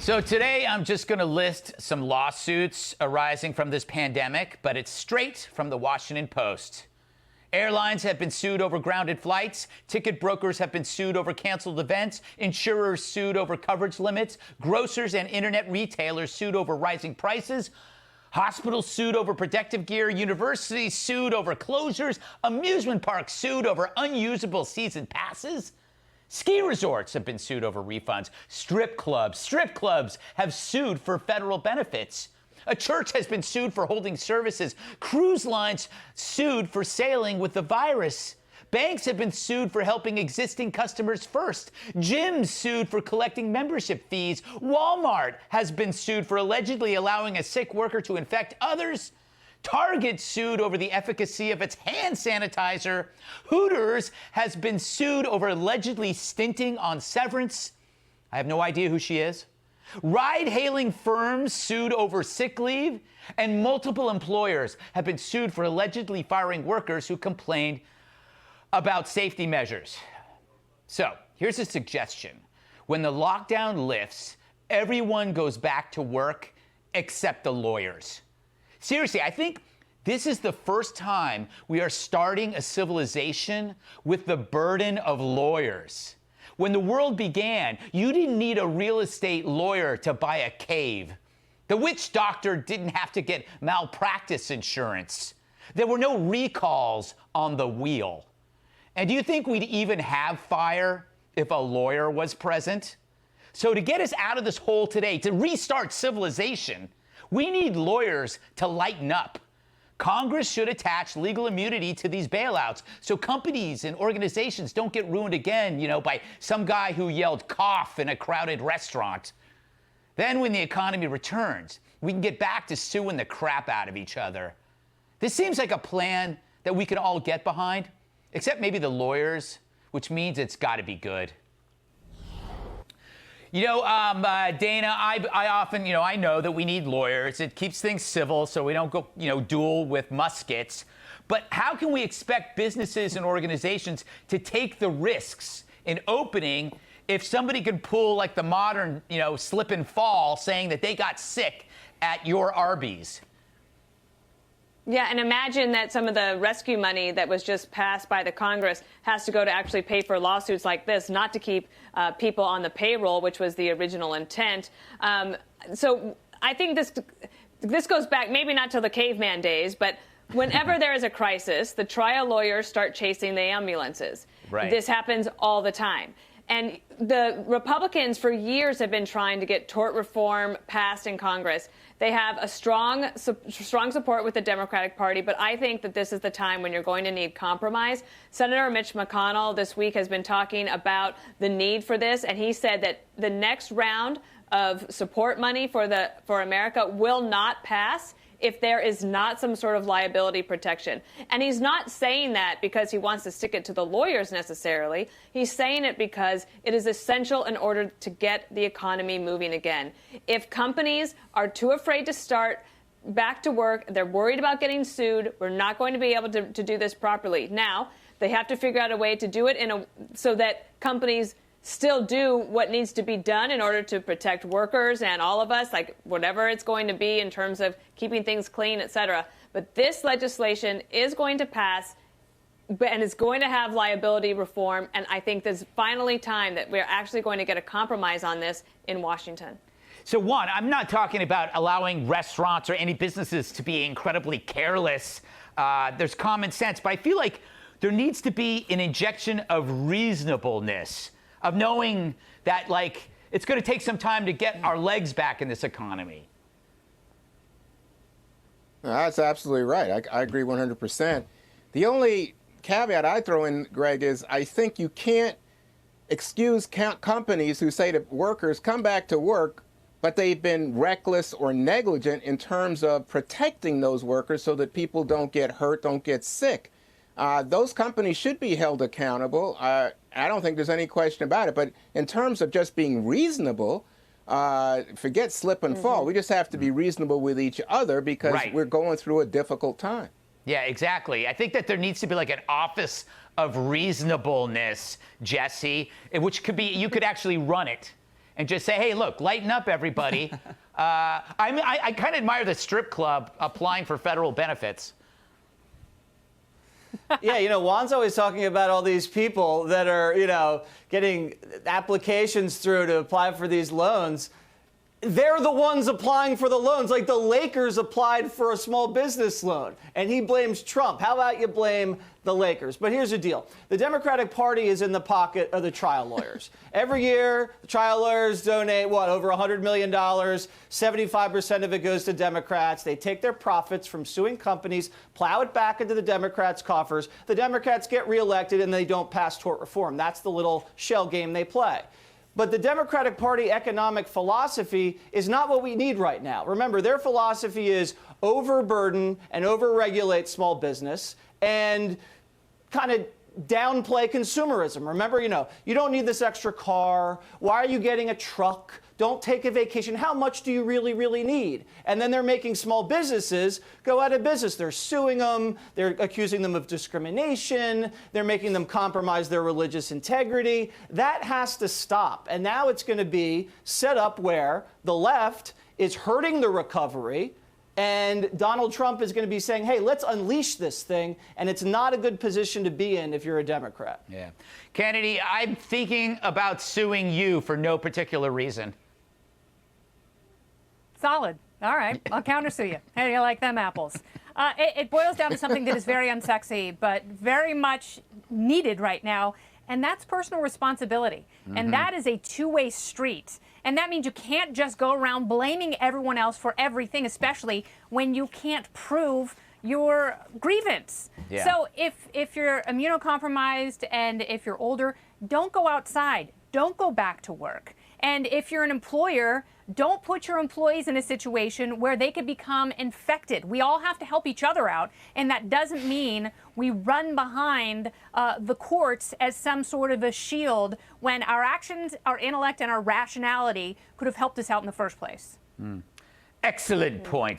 So today I'm just going to list some lawsuits arising from this pandemic, but it's straight from the Washington Post. Airlines have been sued over grounded flights. Ticket brokers have been sued over canceled events. Insurers sued over coverage limits. Grocers and internet retailers sued over rising prices. Hospitals sued over protective gear. Universities sued over closures. Amusement parks sued over unusable season passes. Ski resorts have been sued over refunds. Strip clubs have sued for federal benefits. A church has been sued for holding services. Cruise lines sued for sailing with the virus. Banks have been sued for helping existing customers first. Gyms sued for collecting membership fees. Walmart has been sued for allegedly allowing a sick worker to infect others. Target sued over the efficacy of its hand sanitizer. Hooters has been sued over allegedly stinting on severance. I have no idea who she is. Ride-hailing firms sued over sick leave. And multiple employers have been sued for allegedly firing workers who complained about safety measures. So here's a suggestion. When the lockdown lifts, everyone goes back to work except the lawyers. Seriously, I think this is the first time we are starting a civilization with the burden of lawyers. When the world began, you didn't need a real estate lawyer to buy a cave. The witch doctor didn't have to get malpractice insurance. There were no recalls on the wheel. And do you think we'd even have fire if a lawyer was present? So to get us out of this hole today, to restart civilization, we need lawyers to lighten up. Congress should attach legal immunity to these bailouts so companies and organizations don't get ruined again, by some guy who yelled cough in a crowded restaurant. Then when the economy returns, we can get back to suing the crap out of each other. This seems like a plan that we can all get behind, except maybe the lawyers, which means it's got to be good. Dana, I often, I know that we need lawyers. It keeps things civil so we don't go, duel with muskets. But how can we expect businesses and organizations to take the risks in opening if somebody can pull like the modern, slip and fall saying that they got sick at your Arby's? Yeah, and imagine that some of the rescue money that was just passed by the Congress has to go to actually pay for lawsuits like this, not to keep people on the payroll, which was the original intent. So I think this goes back, maybe not till the caveman days, but whenever there is a crisis, the trial lawyers start chasing the ambulances. Right. This happens all the time. And the Republicans for years have been trying to get tort reform passed in Congress. They have a strong support with the Democratic Party, but I think that this is the time when you're going to need compromise. Senator Mitch McConnell this week has been talking about the need for this, and he said that the next round of support money for America will not pass if there is not some sort of liability protection. And he's not saying that because he wants to stick it to the lawyers necessarily. He's saying it because it is essential in order to get the economy moving again. If companies are too afraid to start back to work, they're worried about getting sued, we're not going to be able to do this properly. Now, they have to figure out a way to do it so that companies still do what needs to be done in order to protect workers and all of us, like whatever it's going to be in terms of keeping things clean, et cetera. But this legislation is going to pass, and it's going to have liability reform. And I think there's finally time that we're actually going to get a compromise on this in Washington. So one, I'm not talking about allowing restaurants or any businesses to be incredibly careless. There's common sense, but I feel like there needs to be an injection of reasonableness, of knowing that, it's going to take some time to get our legs back in this economy. That's absolutely right. I agree 100%. The only caveat I throw in, Greg, is I think you can't excuse companies who say to workers, come back to work, but they've been reckless or negligent in terms of protecting those workers so that people don't get hurt, don't get sick. Those companies should be held accountable. I don't think there's any question about it. But in terms of just being reasonable, forget slip and fall. We just have to be reasonable with each other because we're going through a difficult time. Yeah, exactly. I think that there needs to be like an office of reasonableness, Jesse, which could be, you could actually run it. and just say, hey, look, lighten up, everybody. I kind of admire the strip club applying for federal benefits. Yeah, Juan's always talking about all these people that are, getting applications through to apply for these loans. They're the ones applying for the loans. Like the Lakers applied for a small business loan, and he blames Trump. How about you blame the Lakers? But here's the deal. The Democratic Party is in the pocket of the trial lawyers. Every year, the trial lawyers donate, over $100 million. 75% of it goes to Democrats. They take their profits from suing companies, plow it back into the Democrats' coffers. The Democrats get reelected, and they don't pass tort reform. That's the little shell game they play. But the Democratic Party economic philosophy is not what we need right now. Remember, their philosophy is overburden and overregulate small business and kind of downplay consumerism. Remember, you don't need this extra car. Why are you getting a truck? Don't take a vacation. How much do you really, really need? And then they're making small businesses go out of business. They're suing them. They're accusing them of discrimination. They're making them compromise their religious integrity. That has to stop. And now it's going to be set up where the left is hurting the recovery, and Donald Trump is going to be saying, hey, let's unleash this thing, and it's not a good position to be in if you're a Democrat. Yeah. Kennedy, I'm thinking about suing you for no particular reason. Solid. All right. I'll countersue you. How do you like them apples? It boils down to something that is very unsexy, but very much needed right now, and that's personal responsibility. And that is a two-way street. And that means you can't just go around blaming everyone else for everything, especially when you can't prove your grievance. Yeah. So if you're immunocompromised and if you're older, don't go outside. Don't go back to work. And if you're an employer, don't put your employees in a situation where they could become infected. We all have to help each other out, and that doesn't mean we run behind the courts as some sort of a shield when our actions, our intellect, and our rationality could have helped us out in the first place. Excellent point.